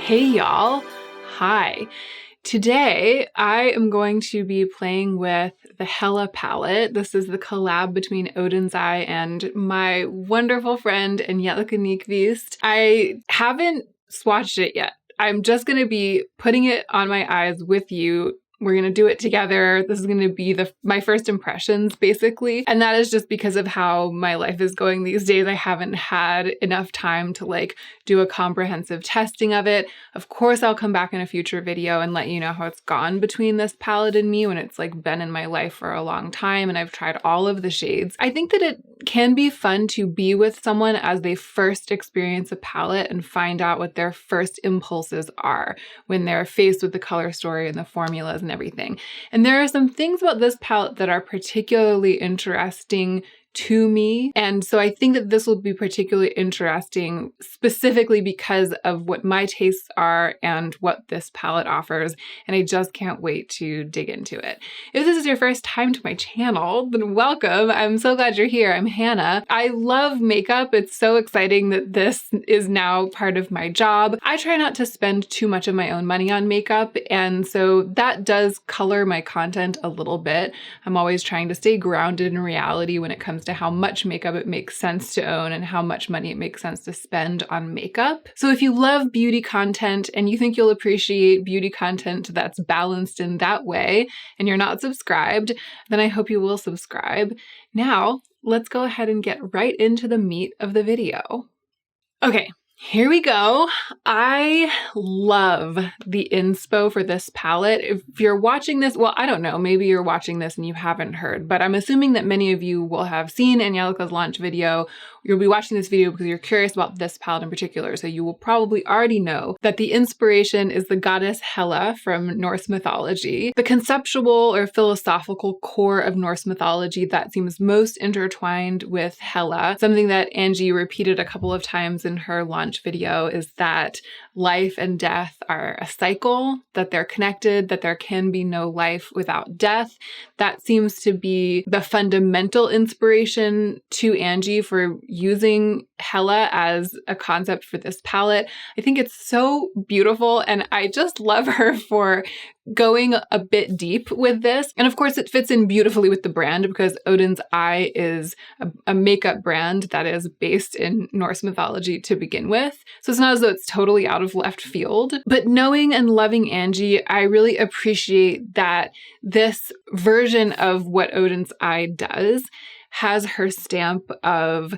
Hey y'all, hi. Today I am going to be playing with the Hela palette. This is the collab between Oden'S and my wonderful friend Angelica. I haven't swatched it yet. I'm just going to be putting it on my eyes with you. We're going to do it together. This is going to be my first impressions, basically. And that is just because of how my life is going these days. I haven't had enough time to do a comprehensive testing of it. Of course, I'll come back in a future video and let you know how it's gone between this palette and me when it's been in my life for a long time and I've tried all of the shades. I think that it can be fun to be with someone as they first experience a palette and find out what their first impulses are when they're faced with the color story and the formulas and everything. And there are some things about this palette that are particularly interesting to me. And so I think that this will be particularly interesting specifically because of what my tastes are and what this palette offers. And I just can't wait to dig into it. If this is your first time to my channel, then welcome. I'm so glad you're here. I'm Hannah. I love makeup. It's so exciting that this is now part of my job. I try not to spend too much of my own money on makeup. And so that does color my content a little bit. I'm always trying to stay grounded in reality when it comes to how much makeup it makes sense to own and how much money it makes sense to spend on makeup. So if you love beauty content and you think you'll appreciate beauty content that's balanced in that way and you're not subscribed, then I hope you will subscribe. Now, let's go ahead and get right into the meat of the video. Okay. Here we go. I love the inspo for this palette. If you're watching this, well, I don't know, maybe you're watching this and you haven't heard, but I'm assuming that many of you will have seen Angelica's launch video. You'll be watching this video because you're curious about this palette in particular, so you will probably already know that the inspiration is the goddess Hela from Norse mythology. The conceptual or philosophical core of Norse mythology that seems most intertwined with Hela, something that Angie repeated a couple of times in her launch video, is that life and death are a cycle, that they're connected, that there can be no life without death. That seems to be the fundamental inspiration to Angie for using Hela as a concept for this palette. I think it's so beautiful and I just love her for going a bit deep with this. And of course it fits in beautifully with the brand because Oden'S is a makeup brand that is based in Norse mythology to begin with. So it's not as though it's totally out of left field. But knowing and loving Angie, I really appreciate that this version of what Oden'S does has her stamp of,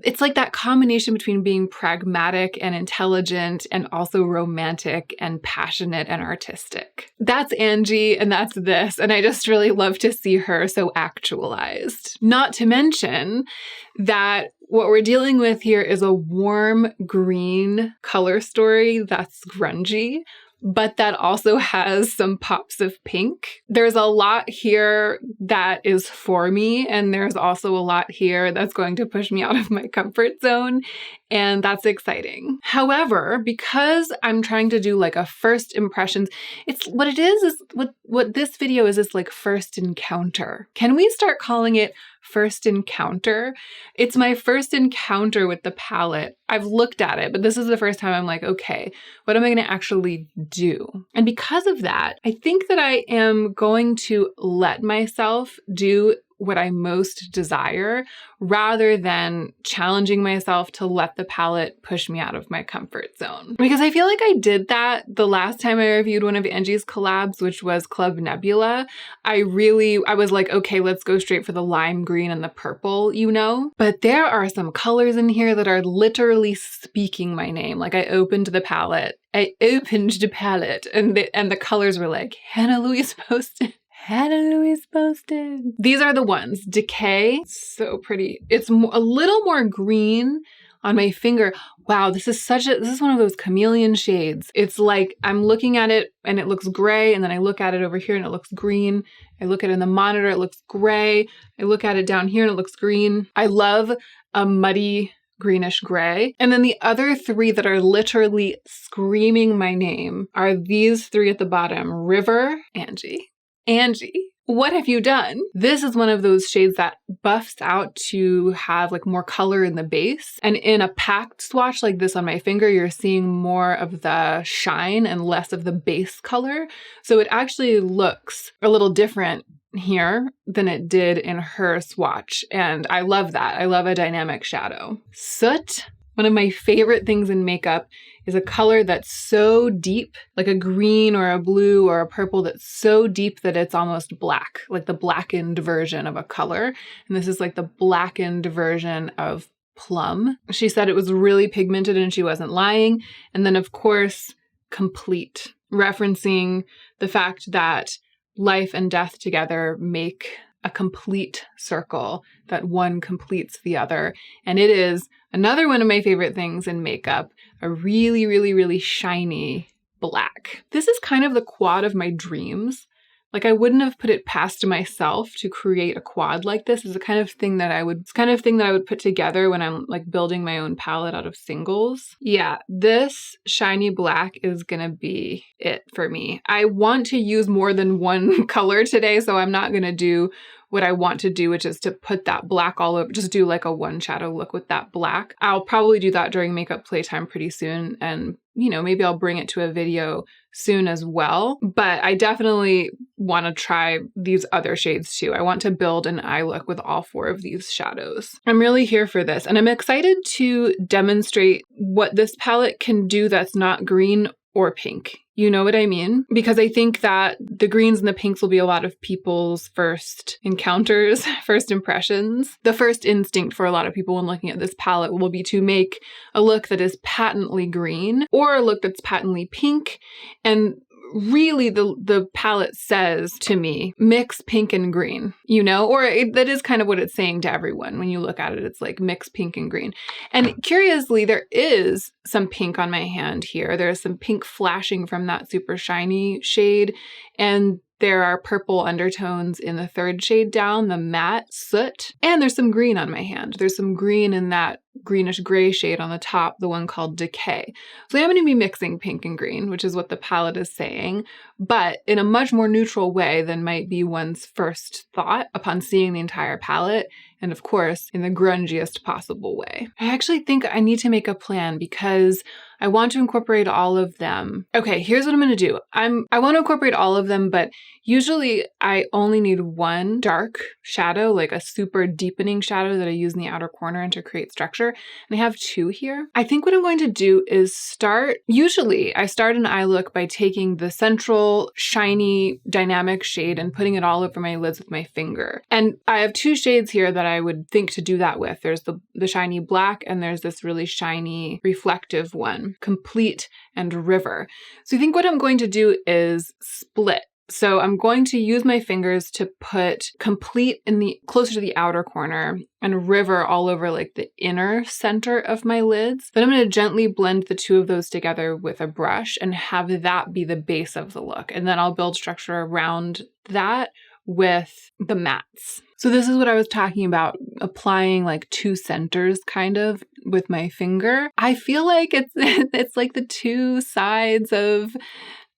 it's like that combination between being pragmatic and intelligent and also romantic and passionate and artistic. That's Angie and that's this, and I just really love to see her so actualized. Not to mention that what we're dealing with here is a warm green color story that's grungy, but that also has some pops of pink. There's a lot here that is for me, and there's also a lot here that's going to push me out of my comfort zone, and that's exciting. However, because I'm trying to do a first impressions, it's what it is what this video is first encounter. Can we start calling it first encounter? It's my first encounter with the palette. I've looked at it, but this is the first time I'm okay, what am I going to actually do? And because of that, I think that I am going to let myself do what I most desire rather than challenging myself to let the palette push me out of my comfort zone. Because I feel like I did that the last time I reviewed one of Angie's collabs, which was Club Nebula. I was okay, let's go straight for the lime green and the purple, But there are some colors in here that are literally speaking my name. I opened the palette and the colors were Hannah Louise posted. Hannah Louise posted. These are the ones. Decay. So pretty. It's a little more green on my finger. Wow, this is one of those chameleon shades. It's I'm looking at it and it looks gray, and then I look at it over here and it looks green. I look at it in the monitor, it looks gray. I look at it down here and it looks green. I love a muddy greenish gray. And then the other three that are literally screaming my name are these three at the bottom. River, Angie, what have you done? This is one of those shades that buffs out to have like more color in the base. And in a packed swatch like this on my finger, you're seeing more of the shine and less of the base color. So it actually looks a little different here than it did in her swatch. And I love that. I love a dynamic shadow. Soot. One of my favorite things in makeup is a color that's so deep, like a green or a blue or a purple that's so deep that it's almost black, like the blackened version of a color. And this is like the blackened version of plum. She said it was really pigmented and she wasn't lying. And then of course, complete, referencing the fact that life and death together make a complete circle, that one completes the other. And it is another one of my favorite things in makeup, a really, really, really shiny black. This is kind of the quad of my dreams. Like I wouldn't have put it past myself to create a quad like this. It's the kind of thing that I would put together when I'm like building my own palette out of singles. Yeah, this shiny black is gonna be it for me. I want to use more than one color today, so I'm not gonna do what I want to do, which is to put that black all over, just do like a one shadow look with that black. I'll probably do that during makeup playtime pretty soon. And, you know, maybe I'll bring it to a video soon as well. But I definitely want to try these other shades too. I want to build an eye look with all 4 of these shadows. I'm really here for this. And I'm excited to demonstrate what this palette can do that's not green or pink. You know what I mean? Because I think that the greens and the pinks will be a lot of people's first encounters, first impressions. The first instinct for a lot of people when looking at this palette will be to make a look that is patently green or a look that's patently pink. And really the palette says to me, mix pink and green, you know, or that is kind of what it's saying to everyone. When you look at it, it's like mix pink and green. And curiously, there is some pink on my hand here. There's some pink flashing from that super shiny shade. And there are purple undertones in the 3rd shade down, the matte Soot. And there's some green on my hand. There's some green in that greenish gray shade on the top, the one called Decay. So I'm going to be mixing pink and green, which is what the palette is saying, but in a much more neutral way than might be one's first thought upon seeing the entire palette. And of course, in the grungiest possible way. I actually think I need to make a plan because I want to incorporate all of them. Okay, here's what I'm going to do. I want to incorporate all of them, but usually I only need one dark shadow, like a super deepening shadow that I use in the outer corner and to create structure. And I have 2 here. I think what I'm going to do is usually I start an eye look by taking the central shiny dynamic shade and putting it all over my lids with my finger. And I have 2 shades here that I would think to do that with. There's the shiny black and there's this really shiny reflective one, Complete and River. So I think what I'm going to do is split. So I'm going to use my fingers to put Complete closer to the outer corner and River all over like the inner center of my lids. Then I'm going to gently blend the 2 of those together with a brush and have that be the base of the look. And then I'll build structure around that with the mattes. So this is what I was talking about, applying like 2 centers kind of with my finger. I feel like it's like the 2 sides of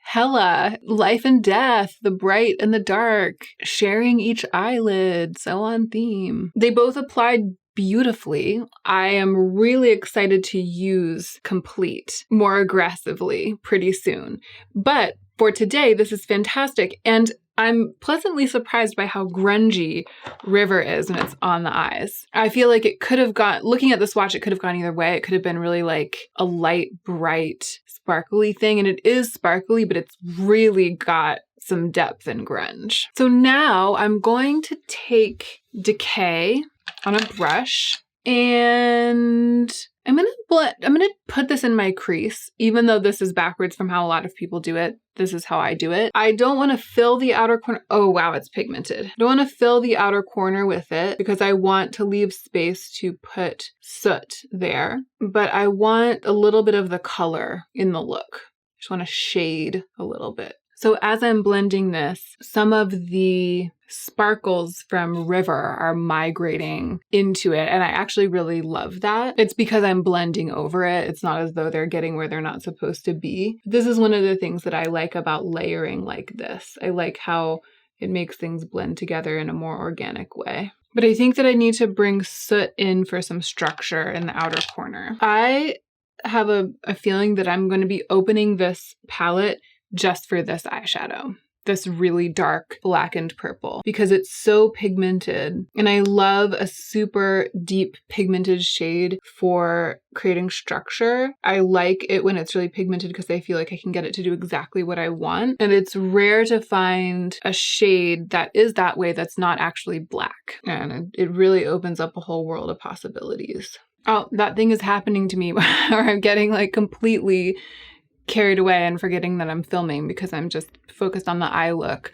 Hela, life and death, the bright and the dark, sharing each eyelid, so on theme. They both applied beautifully. I am really excited to use Complete more aggressively pretty soon. But for today, this is fantastic. And I'm pleasantly surprised by how grungy River is when it's on the eyes. I feel like it could have gone, looking at the swatch, it could have gone either way. It could have been really like a light, bright, sparkly thing. And it is sparkly, but it's really got some depth and grunge. So now I'm going to take Decay on a brush and I'm gonna put this in my crease, even though this is backwards from how a lot of people do it. This is how I do it. I don't want to fill the outer corner. Oh, wow, it's pigmented. I don't want to fill the outer corner with it because I want to leave space to put Soot there. But I want a little bit of the color in the look. I just want to shade a little bit. So as I'm blending this, some of the sparkles from River are migrating into it. And I actually really love that. It's because I'm blending over it. It's not as though they're getting where they're not supposed to be. This is one of the things that I like about layering like this. I like how it makes things blend together in a more organic way. But I think that I need to bring soot in for some structure in the outer corner. I have a feeling that I'm going to be opening this palette just for this eyeshadow, this really dark blackened purple, because it's so pigmented. And I love a super deep pigmented shade for creating structure. I like it when it's really pigmented because I feel like I can get it to do exactly what I want. And it's rare to find a shade that is that way that's not actually black. And it really opens up a whole world of possibilities. Oh, that thing is happening to me where I'm getting like completely carried away and forgetting that I'm filming because I'm just focused on the eye look.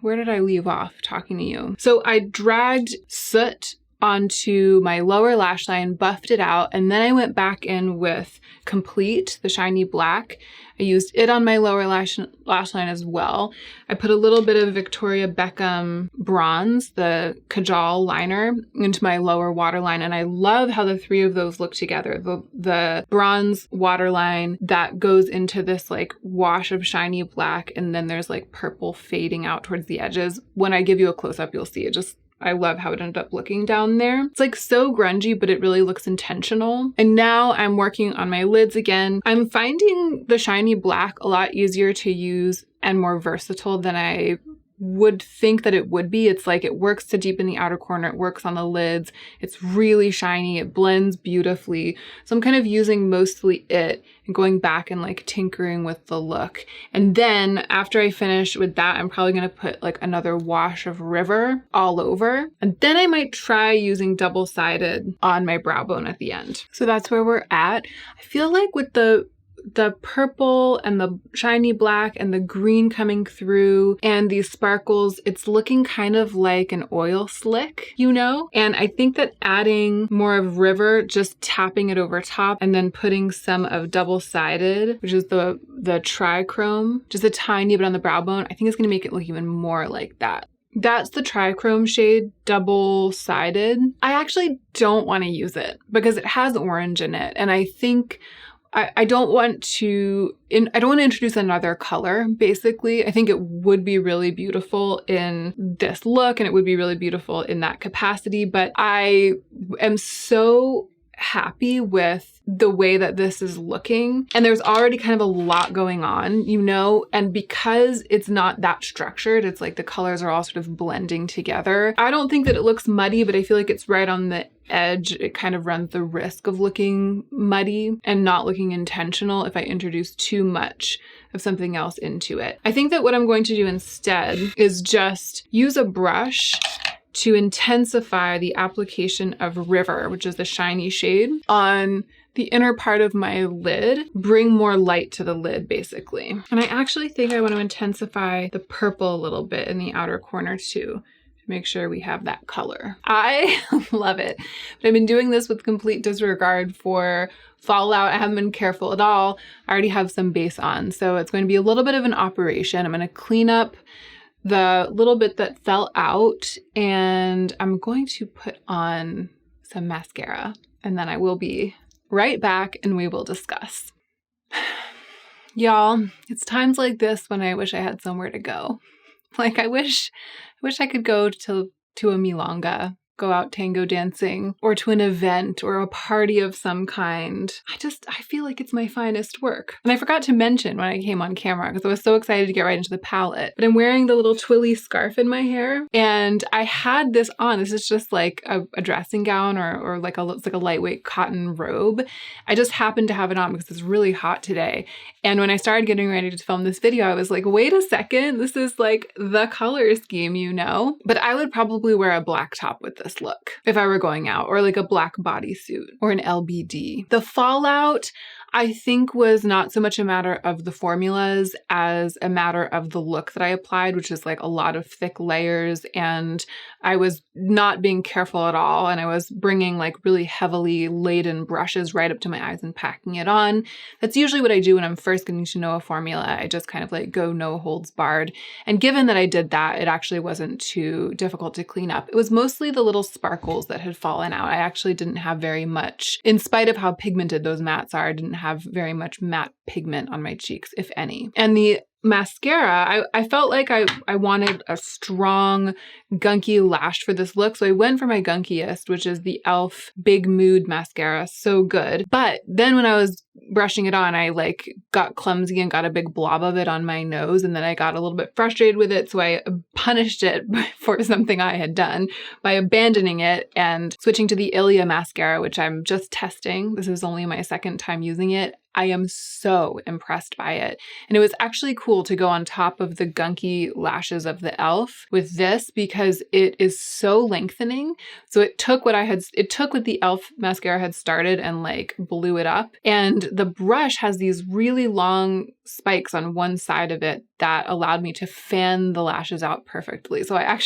Where did I leave off talking to you? So I dragged soot onto my lower lash line, buffed it out, and then I went back in with Complete, the shiny black. I used it on my lower lash line as well. I put a little bit of Victoria Beckham bronze, the Kajal liner, into my lower waterline, and I love how the three of those look together. The bronze waterline that goes into this like wash of shiny black, and then there's like purple fading out towards the edges. When I give you a close-up, you'll see it just I love how it ended up looking down there. It's like so grungy, but it really looks intentional. And now I'm working on my lids again. I'm finding the shiny black a lot easier to use and more versatile than I would think that it would be. It's like it works to deepen the outer corner, it works on the lids, it's really shiny, it blends beautifully. So I'm kind of using mostly it and going back and like tinkering with the look. And then after I finish with that, I'm probably going to put like another wash of River all over. And then I might try using double-sided on my brow bone at the end. So that's where we're at. I feel like with the purple and the shiny black and the green coming through and these sparkles, it's looking kind of like an oil slick, you know? And I think that adding more of River, just tapping it over top and then putting some of double-sided, which is the trichrome, just a tiny bit on the brow bone, I think it's going to make it look even more like that. That's the trichrome shade, double-sided. I actually don't want to use it because it has orange in it. And I think I don't want to introduce another color, basically. I think it would be really beautiful in this look and it would be really beautiful in that capacity, but I am so happy with the way that this is looking. And there's already kind of a lot going on, you know, and because it's not that structured, it's like the colors are all sort of blending together. I don't think that it looks muddy, but I feel like it's right on the edge. It kind of runs the risk of looking muddy and not looking intentional if I introduce too much of something else into it. I think that what I'm going to do instead is just use a brush to intensify the application of River, which is the shiny shade, on the inner part of my lid, bring more light to the lid, basically. And I actually think I want to intensify the purple a little bit in the outer corner too, to make sure we have that color. I love it. But I've been doing this with complete disregard for fallout. I haven't been careful at all. I already have some base on, so it's going to be a little bit of an operation. I'm going to clean up the little bit that fell out, and I'm going to put on some mascara, and then I will be right back and we will discuss. Y'all, it's times like this when I wish I had somewhere to go. Like I wish I could go to a milonga, go out tango dancing, or to an event or a party of some kind. I feel like it's my finest work. And I forgot to mention when I came on camera, because I was so excited to get right into the palette, but I'm wearing the little twilly scarf in my hair, and I had this on. This is just like a dressing gown or like it's like a lightweight cotton robe. I just happened to have it on because it's really hot today. And when I started getting ready to film this video, I was like, wait a second, this is like the color scheme, you know? But I would probably wear a black top with this look if I were going out, or like a black bodysuit or an LBD. The fallout, I think, was not so much a matter of the formulas as a matter of the look that I applied, which is like a lot of thick layers, and I was not being careful at all, and I was bringing like really heavily laden brushes right up to my eyes and packing it on. That's usually what I do when I'm first getting to know a formula. I just kind of like go no holds barred, and given that I did that, it actually wasn't too difficult to clean up. It was mostly the little sparkles that had fallen out. I actually didn't have very much, in spite of how pigmented those mattes are, I didn't have very much matte pigment on my cheeks, if any. And the mascara, I felt like I wanted a strong, gunky lash for this look. So I went for my gunkiest, which is the e.l.f. Big Mood Mascara. So good. But then when I was brushing it on, I like got clumsy and got a big blob of it on my nose. And then I got a little bit frustrated with it. So I punished it for something I had done by abandoning it and switching to the Ilia mascara, which I'm just testing. This is only my second time using it. I am so impressed by it. And it was actually cool to go on top of the gunky lashes of the e.l.f. with this because it is so lengthening. So it took what the e.l.f. mascara had started and like blew it up. And the brush has these really long spikes on one side of it that allowed me to fan the lashes out perfectly. So I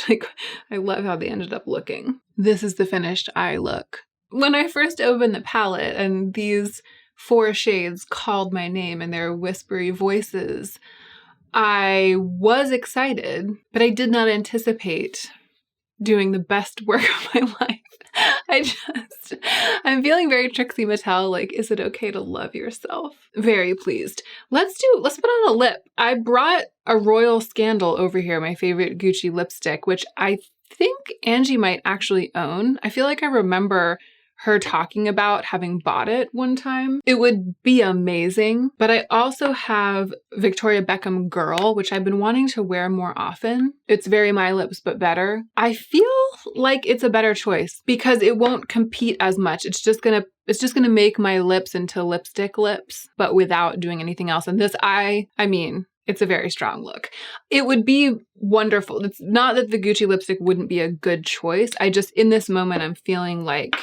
love how they ended up looking. This is the finished eye look. When I first opened the palette and these 4 shades called my name in their whispery voices, I was excited, but I did not anticipate doing the best work of my life. I'm feeling very Trixie Mattel, like, is it okay to love yourself? Very pleased. Let's put on a lip. I brought a Royal Scandal over here, my favorite Gucci lipstick, which I think Angie might actually own. I feel like I remember her talking about having bought it one time. It would be amazing. But I also have Victoria Beckham Girl, which I've been wanting to wear more often. It's very My Lips, but better. I feel like it's a better choice because it won't compete as much. It's just gonna make my lips into lipstick lips, but without doing anything else. And this it's a very strong look. It would be wonderful. It's not that the Gucci lipstick wouldn't be a good choice. In this moment, I'm feeling like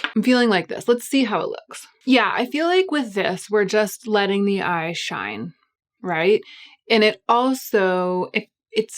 this. Let's see how it looks. Yeah, I feel like with this, we're just letting the eyes shine, right? And it also, it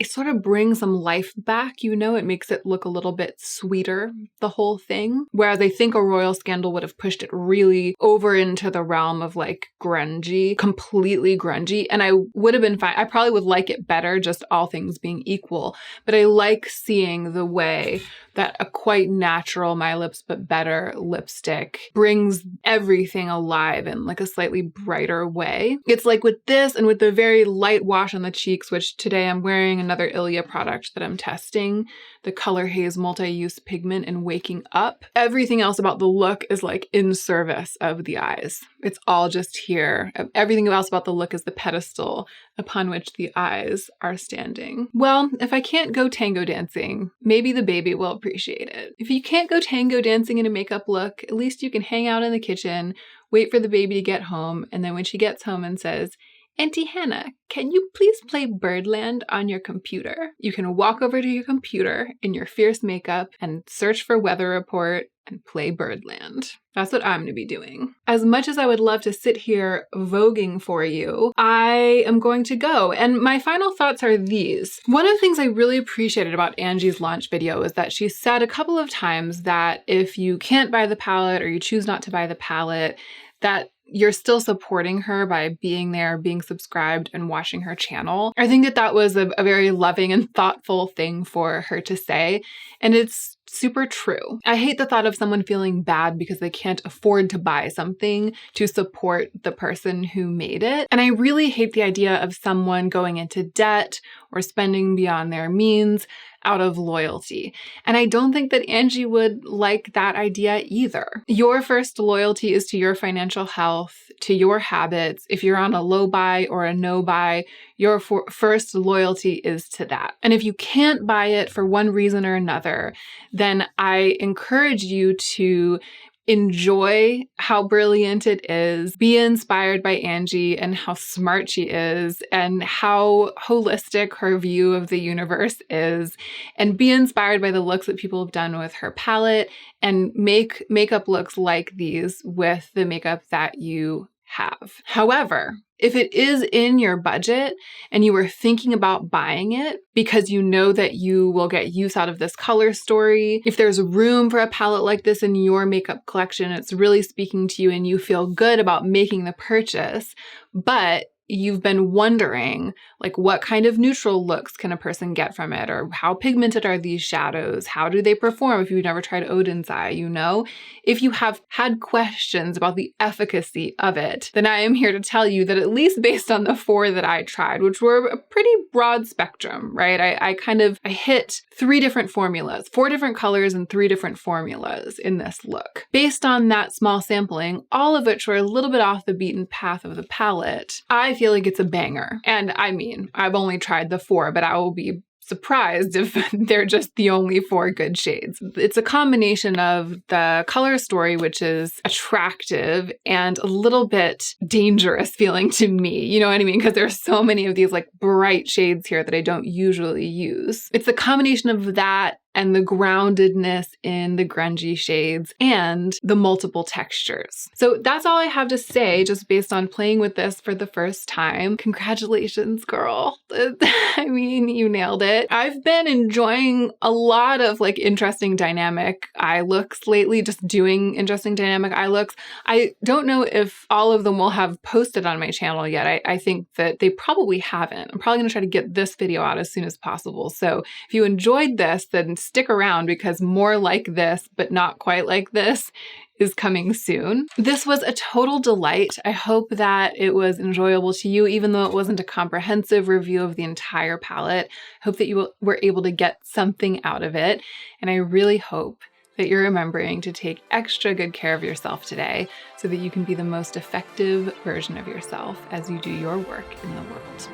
sort of brings some life back, it makes it look a little bit sweeter, the whole thing. Whereas I think a Royal Scandal would have pushed it really over into the realm of like grungy, completely grungy. And I would have been fine. I probably would like it better, just all things being equal. But I like seeing the way that a quite natural My Lips But Better lipstick brings everything alive in like a slightly brighter way. It's like with this and with the very light wash on the cheeks, which today I'm wearing another Ilia product that I'm testing, the Color Haze Multi-Use Pigment in Waking Up. Everything else about the look is like in service of the eyes. It's all just here. Everything else about the look is the pedestal upon which the eyes are standing. Well, if I can't go tango dancing, maybe the baby will appreciate it. If you can't go tango dancing in a makeup look, at least you can hang out in the kitchen, wait for the baby to get home, and then when she gets home and says, "Auntie Hannah, can you please play Birdland on your computer?" You can walk over to your computer in your fierce makeup and search for Weather Report and play Birdland. That's what I'm going to be doing. As much as I would love to sit here voguing for you, I am going to go. And my final thoughts are these. One of the things I really appreciated about Angie's launch video is that she said a couple of times that if you can't buy the palette or you choose not to buy the palette, that you're still supporting her by being there, being subscribed, and watching her channel. I think that was a very loving and thoughtful thing for her to say, and it's super true. I hate the thought of someone feeling bad because they can't afford to buy something to support the person who made it. And I really hate the idea of someone going into debt or spending beyond their means out of loyalty. And I don't think that Angie would like that idea either. Your first loyalty is to your financial health, to your habits. If you're on a low buy or a no buy, your first loyalty is to that. And if you can't buy it for one reason or another, then I encourage you to enjoy how brilliant it is, be inspired by Angie and how smart she is and how holistic her view of the universe is, and be inspired by the looks that people have done with her palette and make makeup looks like these with the makeup that you have. However, if it is in your budget and you were thinking about buying it because you know that you will get use out of this color story, if there's room for a palette like this in your makeup collection, it's really speaking to you and you feel good about making the purchase, but you've been wondering, like, what kind of neutral looks can a person get from it? Or how pigmented are these shadows? How do they perform if you've never tried Oden'S Eye, you know? If you have had questions about the efficacy of it, then I am here to tell you that at least based on the 4 that I tried, which were a pretty broad spectrum, right? I hit 3 different formulas, 4 different colors and 3 different formulas in this look. Based on that small sampling, all of which were a little bit off the beaten path of the palette, I feel like it's a banger. And I mean, I've only tried the 4, but I will be surprised if they're just the only 4 good shades. It's a combination of the color story, which is attractive and a little bit dangerous feeling to me. You know what I mean? Because there's so many of these like bright shades here that I don't usually use. It's the combination of that and the groundedness in the grungy shades and the multiple textures. So that's all I have to say just based on playing with this for the first time. Congratulations, girl. I mean, you nailed it. I've been enjoying a lot of like interesting dynamic eye looks lately, just doing interesting dynamic eye looks. I don't know if all of them will have posted on my channel yet. I think that they probably haven't. I'm probably gonna try to get this video out as soon as possible. So if you enjoyed this, then stick around because more like this, but not quite like this, is coming soon. This was a total delight. I hope that it was enjoyable to you, even though it wasn't a comprehensive review of the entire palette. I hope that you were able to get something out of it. And I really hope that you're remembering to take extra good care of yourself today so that you can be the most effective version of yourself as you do your work in the world.